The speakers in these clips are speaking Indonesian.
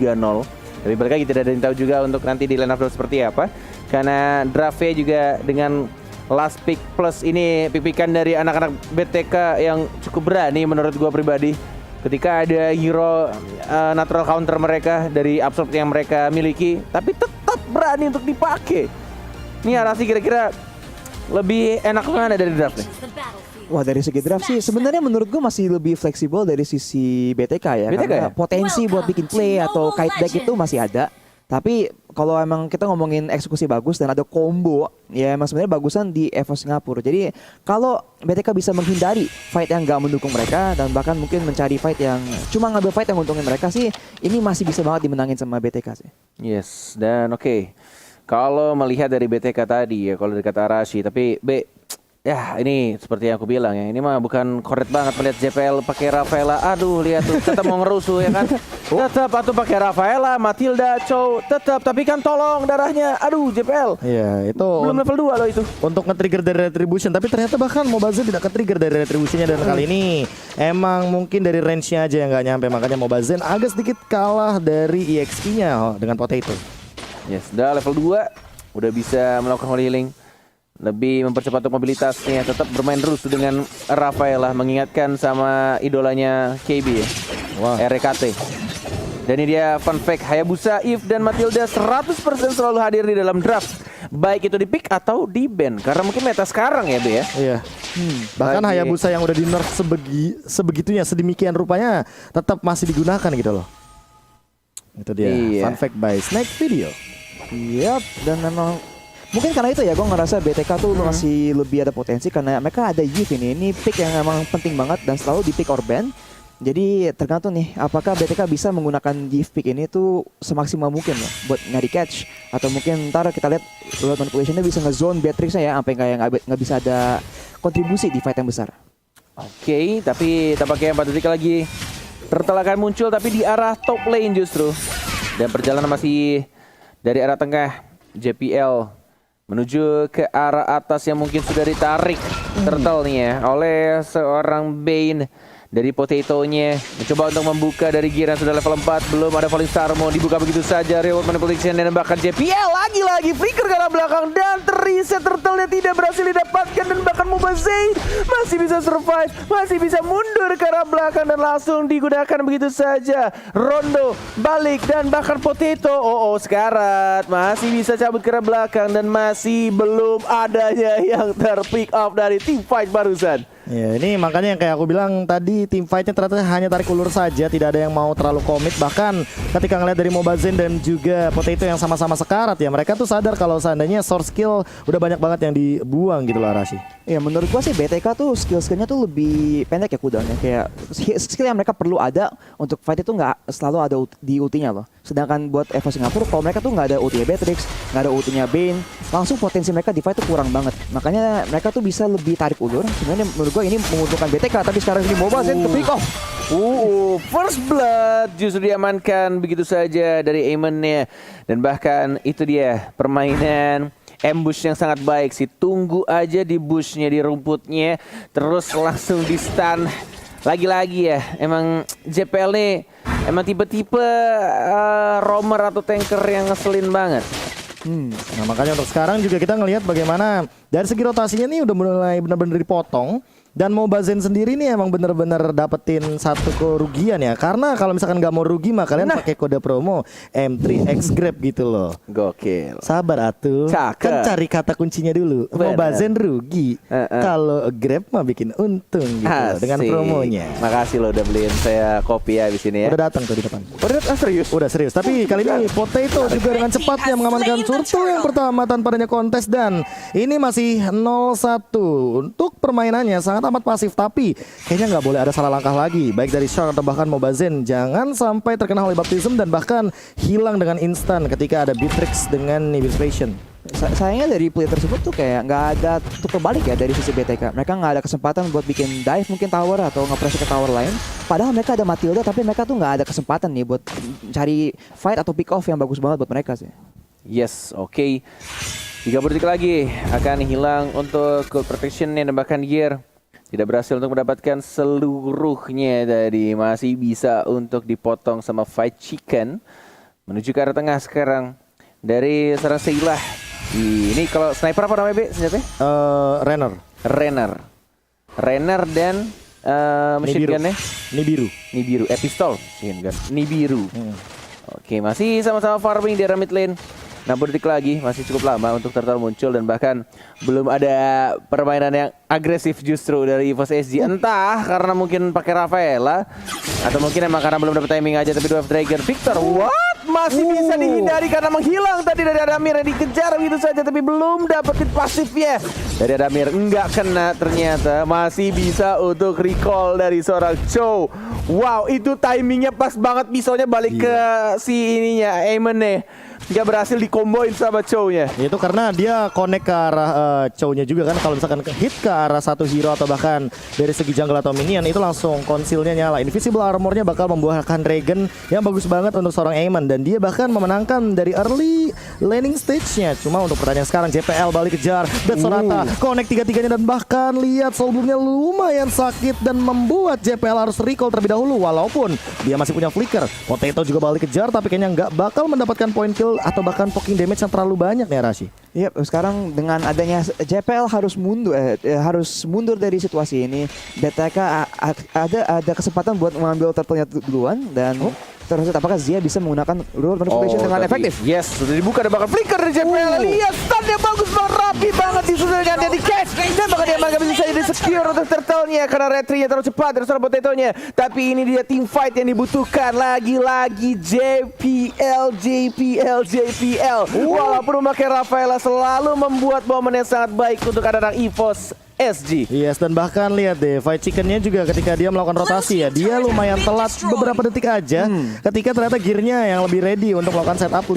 3-0. Tapi balik lagi tidak ada yang tahu juga untuk nanti di line up draft seperti apa. Karena draftnya juga dengan last pick plus ini pick-pickan dari anak-anak BTK yang cukup berani menurut gua pribadi. Ketika ada hero natural counter mereka dari absorb yang mereka miliki, tapi tetap berani untuk dipakai. Ini Arasi kira-kira lebih enak mana dari draftnya? Wah, dari segi draft sih sebenarnya menurut gue masih lebih fleksibel dari sisi BTK ya. BTK karena ya? potensi buat bikin play atau kite back itu masih ada. Tapi kalau emang kita ngomongin eksekusi bagus dan ada combo, ya emang sebenarnya bagusan di EVO Singapura. Jadi kalau BTK bisa menghindari fight yang gak mendukung mereka dan bahkan mungkin mencari fight yang cuma ngambil fight yang untungin mereka sih, ini masih bisa banget dimenangin sama BTK sih. Yes, dan oke. Kalau melihat dari BTK tadi ya, kalau dari kata Arashi, tapi ya ini seperti yang aku bilang ya, ini mah bukan korek banget melihat JPL pakai Rafaela. Aduh, lihat tuh, tetap mau ngerusuh ya kan. Tetap atau pakai Rafaela, Matilda, Chow, tetap, tapi kan tolong darahnya. Aduh, JPL. Iya, itu Belum level 2 loh itu. untuk nge-trigger dari Retribution, tapi ternyata bahkan Mobazin tidak ke-trigger dari Retributionnya, dan kali ini emang mungkin dari range-nya aja yang nggak nyampe, makanya Mobazin agak sedikit kalah dari EXP-nya dengan Potato. Yes, udah level 2, udah bisa melakukan holy healing. Lebih mempercepat untuk mobilitasnya, tetap bermain terus dengan Rafaela, mengingatkan sama idolanya KB ya. Wah. RKT. Dan ini dia fun fact, Hayabusa, Eve, dan Matilda 100% selalu hadir di dalam draft. Baik itu di pick atau di ban. Karena mungkin meta sekarang ya, Be ya. Iya. Bahkan Lagi. Hayabusa yang udah di nerf sebegitunya, sedemikian rupanya tetap masih digunakan gitu loh. Itu dia, Iya. fun fact by Snake Video. Yap, dan memang mungkin karena itu ya gue ngerasa BTK tuh masih lebih ada potensi karena mereka ada Youth ini pick yang emang penting banget dan selalu di pick or ban. Jadi tergantung nih apakah BTK bisa menggunakan Youth pick ini tuh semaksimal mungkin ya buat nyari catch, atau mungkin ntar kita lihat road manipulationnya bisa nge-zone Beatrixnya ya sampai nggak bisa ada kontribusi di fight yang besar. Oke, tapi tampaknya 4 detik lagi turtle akan muncul, tapi di arah top lane justru. Dan perjalanan masih dari arah tengah JPL menuju ke arah atas yang mungkin sudah ditarik turtle nih ya oleh seorang Bane dari Potato-nya. Mencoba untuk membuka dari gear yang sudah level 4. Belum ada Falling Star, mau dibuka begitu saja. Reward Manipulation dan bahkan JPL lagi-lagi flicker ke arah belakang dan terreset. Turtle-nya tidak berhasil didapatkan dan bahkan Mobazin masih bisa survive, masih bisa mundur ke arah belakang dan langsung digunakan begitu saja. Rondo balik dan bahkan Potato sekarat masih bisa cabut ke arah belakang dan masih belum adanya yang terpick up dari team fight barusan. Ya, ini makanya yang kayak aku bilang tadi, tim fightnya ternyata hanya tarik ulur saja, tidak ada yang mau terlalu komit. Bahkan ketika ngeliat dari Mobazin dan juga Potato yang sama-sama sekarat ya, mereka tuh sadar kalau seandainya source skill udah banyak banget yang dibuang gitu loh Arashi. Ya menurut gua sih BTK tuh skill-skillnya tuh lebih pendek ya cooldownnya. Kayak skill yang mereka perlu ada untuk fight itu nggak selalu ada di ultinya loh. Sedangkan buat EVO Singapura kalau mereka tuh nggak ada ultinya Beatrix, nggak ada ultinya Bane, langsung potensi mereka di fight tuh kurang banget. Makanya mereka tuh bisa lebih tarik ulur. Sebenarnya menurut gua ini menguntungkan BTK, tapi sekarang ini Mobazin ke pick off. First blood justru diamankan begitu saja dari Eamon-nya. Dan bahkan itu dia permainan ambush yang sangat baik sih. Tunggu aja di bushnya, di rumputnya, terus langsung di stun. Lagi-lagi ya, emang JPL nih emang tipe-tipe roamer atau tanker yang ngeselin banget. Nah makanya untuk sekarang juga kita ngelihat bagaimana dari segi rotasinya nih udah mulai benar-benar dipotong. Dan Mobazin sendiri nih emang bener-bener dapetin satu kerugian ya. Karena kalau misalkan nggak mau rugi mah kalian pakai kode promo M3X Grab gitu loh. Gokil. Sabar atuh. Cakep. Kan cari kata kuncinya dulu. Bener. Mobazin rugi. Kalau Grab mah bikin untung gitu loh, dengan Asik. promonya. Makasih lo udah beliin saya kopi ya di sini ya. Udah datang tuh di depan. Serius? Udah serius. Tapi kali ini Potato juga dengan cepatnya mengamankan turtle yang pertama tanpa adanya kontes. Dan ini masih 0-1 untuk permainannya sangat amat pasif, tapi kayaknya nggak boleh ada salah langkah lagi baik dari Shark atau bahkan Mobazin. Jangan sampai terkena holy baptism dan bahkan hilang dengan instan ketika ada Beatrix dengan Inspiration. Sayangnya dari play tersebut tuh kayak nggak ada tuker balik ya dari sisi BTK. Mereka nggak ada kesempatan buat bikin dive mungkin tower atau nge-press ke tower lain. Padahal mereka ada Matilda, tapi mereka tuh nggak ada kesempatan nih buat cari fight atau pick off yang bagus banget buat mereka sih. Yes, oke. 30 detik lagi akan hilang untuk gold protection dan bahkan gear. Tidak berhasil untuk mendapatkan seluruhnya tadi. Masih bisa untuk dipotong sama Fight Chicken. menuju ke arah tengah sekarang dari seorang Seilah. Ini kalau sniper apa namanya, Be? Senjatanya? Renner. Renner dan machine Nibiru. gun-nya Nibiru. Pistol. Machine gun. Nibiru. Oke, masih sama-sama farming di arah mid lane. 60 detik lagi, masih cukup lama untuk Turtle muncul dan bahkan belum ada permainan yang agresif justru dari EVOS SG. Entah karena mungkin pakai Rafaela atau mungkin emang karena belum dapat timing aja. Tapi Dwarf Dragon Victor, what? Masih bisa dihindari karena menghilang tadi dari Adamir yang dikejar begitu saja tapi belum dapetin pasifnya. Dari Adamir enggak kena ternyata, masih bisa untuk recall dari seorang Chow. Wow, itu timingnya pas banget, pisaunya balik ke si ininya, Aemon nih. Nggak berhasil dikomboin sama Chow-nya. Itu karena dia connect ke arah Chow-nya juga kan. Kalau misalkan hit ke arah satu hero atau bahkan dari segi jungle atau minion, itu langsung konsilnya nyala. Invisible armornya bakal membuahkan Regen yang bagus banget untuk seorang Aemon. Dan dia bahkan memenangkan dari early laning stage-nya. Cuma untuk pertandingan sekarang JPL balik kejar Death Sonata, connect tiga-tiganya dan bahkan lihat soul bloom-nya lumayan sakit dan membuat JPL harus recall terlebih dahulu. Walaupun dia masih punya flicker. Potato juga balik kejar tapi kayaknya nggak bakal mendapatkan point kill atau bahkan poking damage yang terlalu banyak nih Arashi. Iya, sekarang dengan adanya JPL harus mundur dari situasi ini. BTK ada kesempatan buat mengambil turtle-nya duluan dan terus apakah Zia bisa menggunakan rule manipulation dengan efektif? Yes, sudah dibuka dan bakal flicker dari JPL. Lihat stunnya bagus banget, rapi banget disusul dengan dia di catch dan bakal dia nggak bisa jadi secure untuk turtle-nya karena retry-nya terlalu cepat dari seorang Potato-nya. Tapi ini dia team fight yang dibutuhkan lagi-lagi JPL. Walaupun memakai Rafaela selalu membuat momen yang sangat baik untuk anak-anak EVOS SG. Yes, dan bahkan lihat deh, Fight Chicken-nya juga ketika dia melakukan rotasi ya, dia lumayan telat beberapa detik aja ketika ternyata gearnya yang lebih ready untuk melakukan setup 5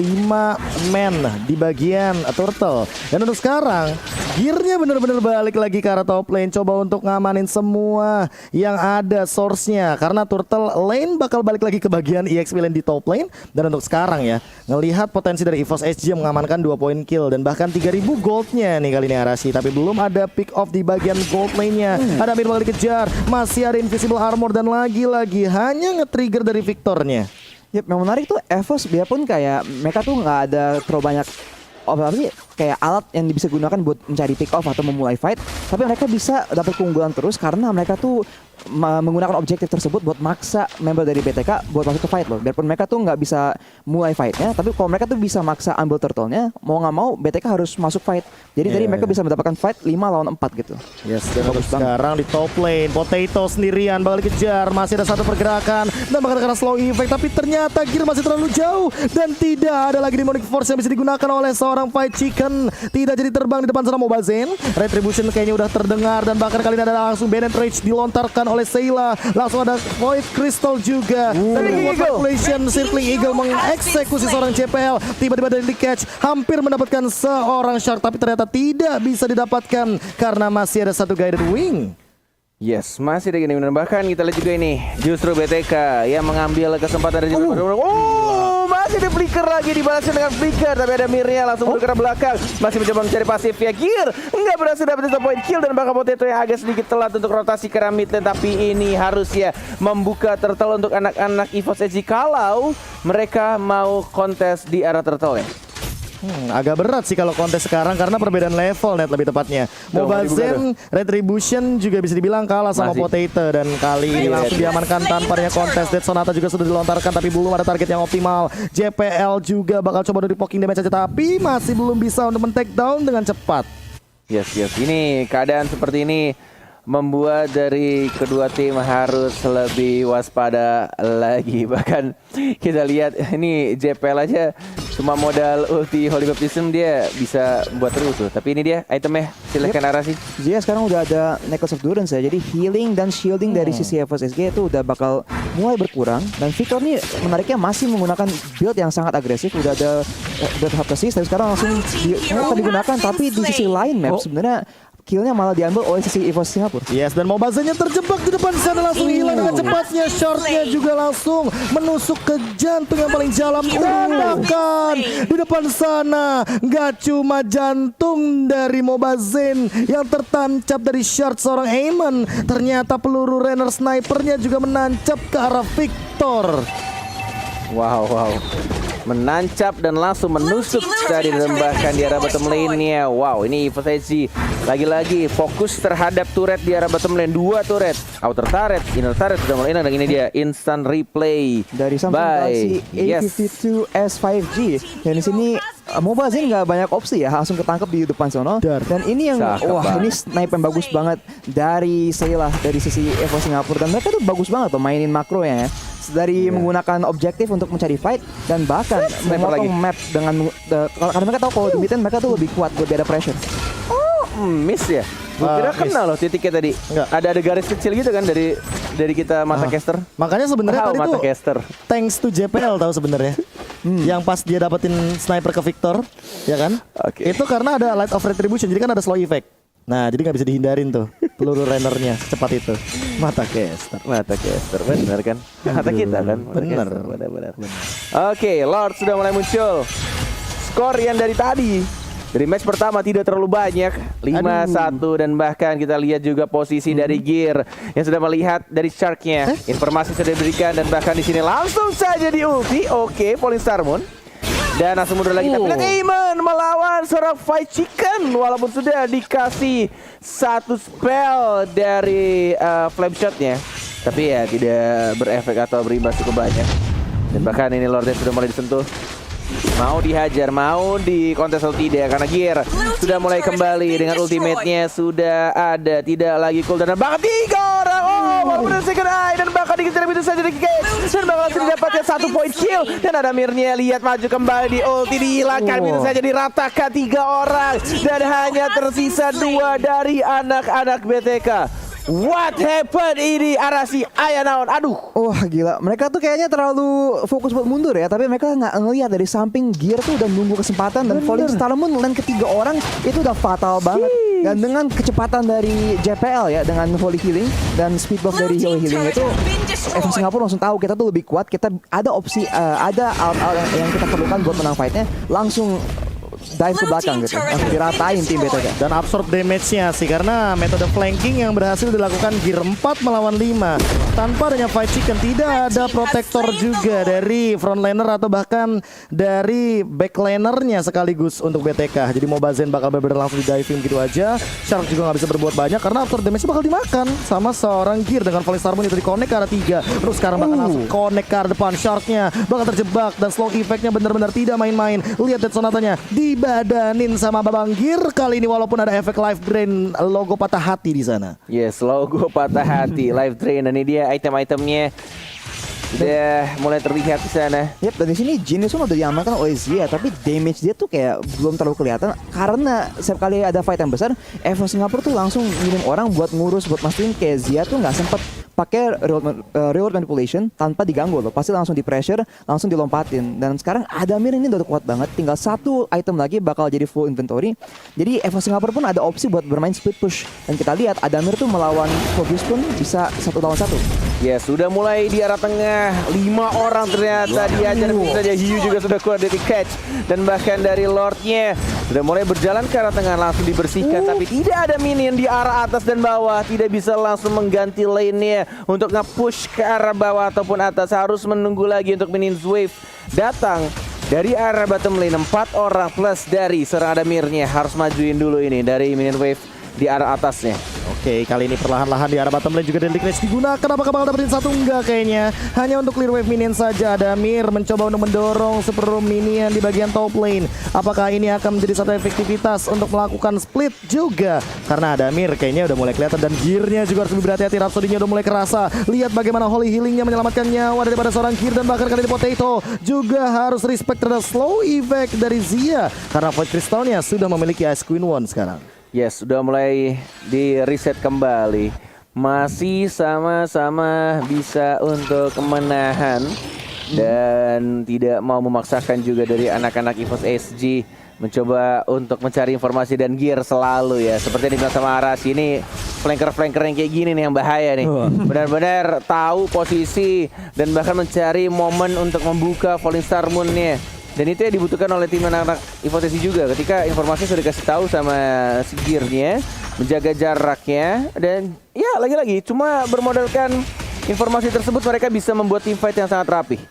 man di bagian turtle. Dan untuk sekarang, gearnya bener-bener balik lagi ke arah top lane, coba untuk ngamanin semua yang ada source-nya. Karena turtle lane bakal balik lagi ke bagian EXP lane di top lane. Dan untuk sekarang ya, ngelihat potensi dari EVOS SG yang mengamankan 2 point kill dan bahkan 3000 goldnya nih kali ini Arashi. Tapi belum ada pick off di bagian gold lane-nya. Ada Amir balik dikejar, masih ada invisible armor dan lagi-lagi hanya nge-trigger dari Victornya. Yap, yang menarik tuh EVOS biarpun kayak mereka tuh nggak ada terlalu banyak apa sih kayak alat yang bisa digunakan buat mencari pick off atau memulai fight, tapi mereka bisa dapat keunggulan terus karena mereka tuh menggunakan objektif tersebut buat maksa member dari BTK buat masuk ke fight loh. Biarpun mereka tuh nggak bisa mulai fightnya, tapi kalau mereka tuh bisa maksa ambil turtle-nya, mau nggak mau BTK harus masuk fight. Jadi tadi mereka bisa mendapatkan fight 5 lawan 4 gitu. Yes, dan sekarang di top lane Potato sendirian bakal dikejar, masih ada satu pergerakan dan bakal kena slow effect, tapi ternyata gear masih terlalu jauh dan tidak ada lagi demonic force yang bisa digunakan oleh seorang Fight Chicken. Tidak jadi terbang di depan sana Mobazen. Retribution kayaknya udah terdengar dan bahkan kali ini ada langsung Bennett Rage dilontarkan oleh Seilah. Langsung ada Void Crystal juga. Dan buat calculation Circling Eagle mengeksekusi seorang JPL. Tiba-tiba dari di catch hampir mendapatkan seorang Shark, tapi ternyata tidak bisa didapatkan karena masih ada satu Guided Wing. Yes, masih ada gini. Bahkan kita lihat juga ini justru BTK yang mengambil kesempatan dari masih ada flicker lagi, dibalaskan dengan flicker, tapi ada Mirnya langsung ke belakang, masih mencoba mencari pasifnya. Gear nggak berhasil dapat satu point kill dan bakal Potato yang agak sedikit telat untuk rotasi ke mid lane, tapi ini harus ya membuka turtle untuk anak-anak EVOS SG kalau mereka mau kontes di arah turtle ya. Agak berat sih kalau kontes sekarang karena perbedaan level net lebih tepatnya. Mobazen Retribution juga bisa dibilang kalah sama Potato dan kali ini langsung diamankan tanpa adanya kontes. Death Sonata juga sudah dilontarkan tapi belum ada target yang optimal. JPL juga bakal coba dari poking damage saja tapi masih belum bisa untuk men-take down dengan cepat. Yes, ini keadaan seperti ini membuat dari kedua tim harus lebih waspada lagi. Bahkan kita lihat ini JPL aja cuma modal ulti Holy Baptism dia bisa buat terus tuh. Tapi ini dia itemnya, silahkan Arashi. Zia sekarang udah ada Necklace of Durance ya, jadi healing dan shielding dari sisi EVOS SG itu udah bakal mulai berkurang. Dan Victor nih menariknya masih menggunakan build yang sangat agresif, udah ada build Half Assist, tapi sekarang langsung digunakan. Tapi di sisi lain map sebenarnya killnya malah diambil oleh sisi EVOS Singapura. Yes, dan Mobazennya terjebak di depan sana langsung hilang dengan cepatnya. Shortnya juga langsung menusuk ke jantung yang paling dalam. Bahkan di depan sana nggak cuma jantung dari Mobazen yang tertancap dari short seorang Aemon, ternyata peluru Renner snipernya juga menancap ke arah Victor. Wow. menancap dan langsung menusuk tadi dan bahkan di arah bottom lane-nya. Wow, ini EVOS lagi-lagi fokus terhadap turret di arah bottom lane. 2 turret, outer turret, inner turret sudah mulai enak, dan ini dia instant replay Dari Samsung Galaxy A52 S5G. Dan di sini Mobile Legends nggak banyak opsi ya, langsung ketangkep di depan sono. Dan ini yang ini snipe yang bagus banget dari Sayla dari sisi Evo Singapura, dan mereka tuh bagus banget tuh mainin makro ya. Dari menggunakan objektif untuk mencari fight dan bahkan memotong map dengan karena mereka tahu kalau di mid lane mereka tuh lebih kuat, lebih ada pressure. Miss ya. Gue kira kena loh titiknya tadi. Enggak. Ada garis kecil gitu kan dari kita mata caster. Makanya sebenarnya tadi mata tuh caster. thanks to JPL tahu sebenarnya. Yang pas dia dapetin sniper ke Victor, ya kan? Oke. Itu karena ada Light of Retribution, jadi kan ada slow effect. Nah, jadi nggak bisa dihindarin tuh peluru runnernya secepat itu. Mata caster. Mata caster, benar kan? Mata kita kan? Benar. Benar. Oke, Lord sudah mulai muncul. Skor yang dari tadi, dari match pertama tidak terlalu banyak, 5-1, dan bahkan kita lihat juga posisi dari Gear yang sudah melihat dari Shark-nya. Informasi sudah diberikan dan bahkan di sini langsung saja di ulti. Oke, Falling Star Moon. Dan langsung mundur lagi, tapi Aiman melawan seorang Fight Chicken walaupun sudah dikasih satu spell dari flame shotnya, tapi ya tidak berefek atau berimbas cukup banyak. Dan bahkan ini Lordnya sudah mulai disentuh. Mau dihajar, mau di kontes atau tidak, karena Gear sudah mulai kembali dengan ultimate-nya sudah ada, tidak lagi cooldown, dan bahkan 3 orang. Walaupun ada second eye, dan bahkan dikejar begitu saja dari Cage, dan bakal langsung didapatkan 1 point kill. Dan ada Mirnya, lihat maju kembali di ulti, dihilangkan begitu saja, diratakan 3 orang, dan hanya tersisa 2 dari anak-anak BTK. What happened ini Arasi Ayanaon? Aduh. Wah gila, mereka tuh kayaknya terlalu fokus buat mundur ya, tapi mereka nggak ngelihat dari samping Gear tuh udah nunggu kesempatan, dan Falling Star Moon lane ketiga orang itu udah fatal banget. Dan dengan kecepatan dari JPL ya, dengan Holy Healing dan speed buff dari Holy Healing itu, Evo Singapura langsung tahu kita tuh lebih kuat, kita ada opsi, ada out yang kita perlukan buat menang fightnya, langsung dive ke belakang gitu, langsung diratain tim BTK. Dan absorb damage-nya sih, karena metode flanking yang berhasil dilakukan Gear 4 melawan 5. Tanpa adanya Fight Chicken, tidak ada protector juga dari frontlaner atau bahkan dari backlanernya sekaligus untuk BTK. Jadi Mobazen bakal benar-benar langsung di diving gitu aja. Shark juga nggak bisa berbuat banyak karena absorb damage bakal dimakan sama seorang Gear. Dengan Falling Star Moon itu di-connect ke arah 3. Terus sekarang bakal langsung connect ke arah depan. Sharknya bakal terjebak dan slow effect-nya benar-benar tidak main-main. Lihat Dead Sonatanya dibadanin sama Babang Gear kali ini, walaupun ada efek life drain, logo patah hati di sana. Yes, logo patah hati, live drain, dan ini dia item-itemnya udah mulai terlihat di sana. Yap, dan di sini Genius udah diamankan oleh Zia, tapi damage dia tuh kayak belum terlalu kelihatan karena setiap kali ada fight yang besar, Evo Singapura tuh langsung ngirim orang buat ngurus, buat mastiin kayak Zia tuh nggak sempet pakai reward manipulation tanpa diganggu loh, pasti langsung di pressure, langsung dilompatin. Dan sekarang Adamir ini udah kuat banget, tinggal 1 item lagi bakal jadi full inventory. Jadi Evo Singapura pun ada opsi buat bermain split push, dan kita lihat Adamir tuh melawan Focus pun bisa 1 lawan 1. Yes, sudah mulai di arah tengah, 5 orang ternyata diajar, saja Hiu juga sudah keluar dari catch, dan bahkan dari Lordnya sudah mulai berjalan ke arah tengah, langsung dibersihkan, tapi tidak ada minion di arah atas dan bawah, tidak bisa langsung mengganti lane-nya untuk nge-push ke arah bawah ataupun atas, harus menunggu lagi untuk minion wave datang dari arah bottom lane. 4 orang plus dari seorang Adamirnya harus majuin dulu ini dari minion wave di arah atasnya. Oke, kali ini perlahan-lahan di arah bottom lane juga Deadly Clash digunakan. Apakah bakal dapetin satu? Enggak kayaknya. Hanya untuk clear wave minion saja. Adamir mencoba untuk mendorong super minion di bagian top lane. Apakah ini akan menjadi satu efektivitas untuk melakukan split juga? Karena Adamir kayaknya udah mulai kelihatan, dan gearnya juga harus lebih berhati-hati. Rhapsody-nya udah mulai kerasa. Lihat bagaimana Holy Healing-nya menyelamatkan nyawa daripada seorang Gear, dan bahkan kali ini Potato juga harus respect terhadap slow effect dari Zia karena Void Crystal-nya sudah memiliki Ice Queen One sekarang. Yes, sudah mulai di reset kembali. Masih sama-sama bisa untuk kemenahan, dan tidak mau memaksakan juga dari anak-anak EVOS SG mencoba untuk mencari informasi dan Gear selalu ya. Seperti yang dibilang sama Aras, ini flanker-flanker yang kayak gini nih yang bahaya nih. Benar-benar tahu posisi dan bahkan mencari momen untuk membuka Falling Star Moon-nya. Dan itu yang dibutuhkan oleh tim anak-anak EVOS juga, ketika informasi sudah dikasih tahu sama si Gear-nya, menjaga jaraknya, dan ya lagi-lagi cuma bermodalkan informasi tersebut mereka bisa membuat team fight yang sangat rapi.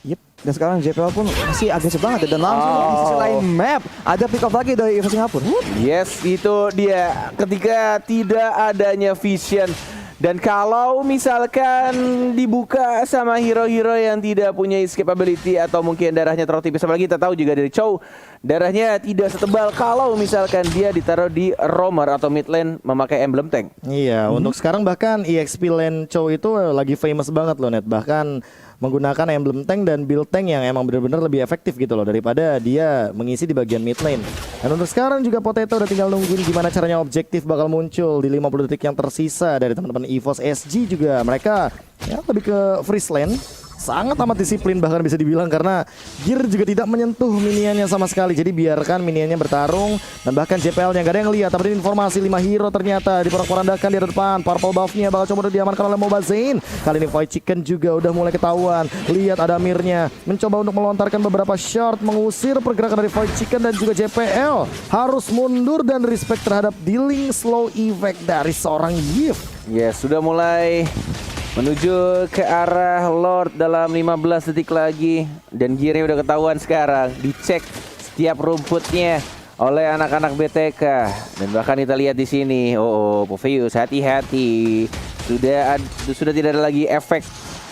Yep. Dan sekarang JPL pun masih agresif banget ya. Dan langsung di sisi lain map ada pick off lagi dari EVO Singapura. Yes, itu dia. Ketika tidak adanya vision. Dan kalau misalkan dibuka sama hero-hero yang tidak punya escape ability atau mungkin darahnya terlalu tipis, apalagi kita tahu juga dari Chow darahnya tidak setebal kalau misalkan dia ditaruh di roamer atau mid lane memakai emblem tank. Iya, untuk sekarang bahkan EXP lane Chow itu lagi famous banget loh Net. Bahkan menggunakan emblem tank dan build tank yang emang benar-benar lebih efektif gitu loh daripada dia mengisi di bagian mid lane. Dan untuk sekarang juga Potato udah tinggal nungguin gimana caranya objektif bakal muncul di 50 detik yang tersisa dari teman-teman EVOS SG juga. Mereka ya lebih ke freeze lane. Sangat amat disiplin bahkan bisa dibilang karena Gear juga tidak menyentuh minionnya sama sekali. Jadi biarkan minionnya bertarung dan bahkan JPL-nya gak ada yang lihat. Tapi informasi 5 hero ternyata diporak-porandakan di depan. Purple buff-nya bakal coba diamankan oleh Mobazane. Kali ini Void Chicken juga udah mulai ketahuan. Lihat ada Mirnya mencoba untuk melontarkan beberapa shot mengusir pergerakan dari Void Chicken dan juga JPL harus mundur dan respect terhadap dealing slow effect dari seorang Yves. Yes, sudah mulai menuju ke arah Lord dalam 15 detik lagi. Dan gearnya udah ketahuan sekarang. Dicek setiap rumputnya oleh anak-anak BTK. Dan bahkan kita lihat di sini, Poveus hati-hati. Sudah tidak ada lagi efek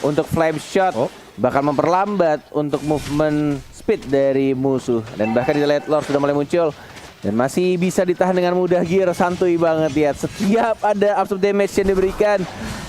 untuk flame shot. Bahkan memperlambat untuk movement speed dari musuh. Dan bahkan kita lihat Lord sudah mulai muncul. Dan masih bisa ditahan dengan mudah. Gear santuy banget lihat. Setiap ada absorb damage yang diberikan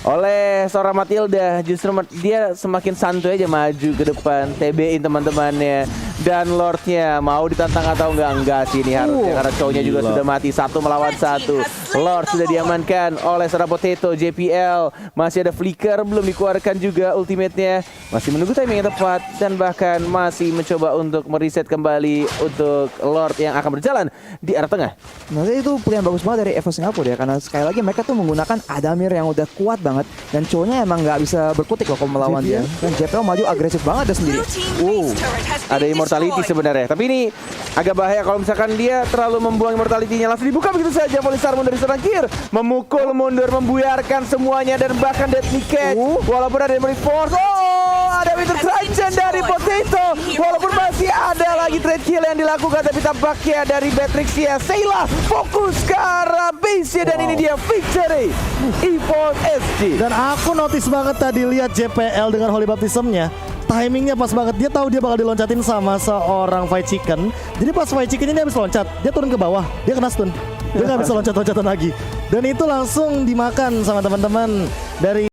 oleh seorang Matilda, justru dia semakin santuy aja maju ke depan, TB-in teman-temannya. Dan Lordnya mau ditantang atau enggak sih ini harusnya karena cowoknya juga sudah mati 1 melawan 1. Lord sudah diamankan oleh seorang Potato. JPL masih ada flicker, belum dikeluarkan juga ultimate-nya, masih menunggu timing yang tepat dan bahkan masih mencoba untuk mereset kembali untuk Lord yang akan berjalan di arah tengah. Nah itu pilihan bagus banget dari EVO Singapura ya, karena sekali lagi mereka tuh menggunakan Adamir yang udah kuat banget dan cowoknya emang nggak bisa berkutik loh kalau melawan dia. Dan JPL maju agresif banget dia sendiri. Ada immortality sebenarnya, tapi ini agak bahaya kalau misalkan dia terlalu membuang immortality-nya. Langsung dibuka begitu saja Polisar dari seorang Gear, memukul mundur, membuyarkan semuanya dan bahkan deadly catch. Walaupun ada memory force, ada winter trajan dari Potato. Walaupun masih ada lagi trade kill yang dilakukan, tapi tampaknya dari Batrixia Sheila fokus ke arah base dan ini dia victory EVOS SG. Dan aku notice banget tadi lihat JPL dengan Holy Baptism-nya. Timingnya pas banget, dia tahu dia bakal diloncatin sama seorang Fight Chicken. Jadi pas Fight Chicken ini habis loncat, dia turun ke bawah, dia kena stun. Dia nggak bisa loncat-loncatan lagi. Dan itu langsung dimakan sama teman-teman dari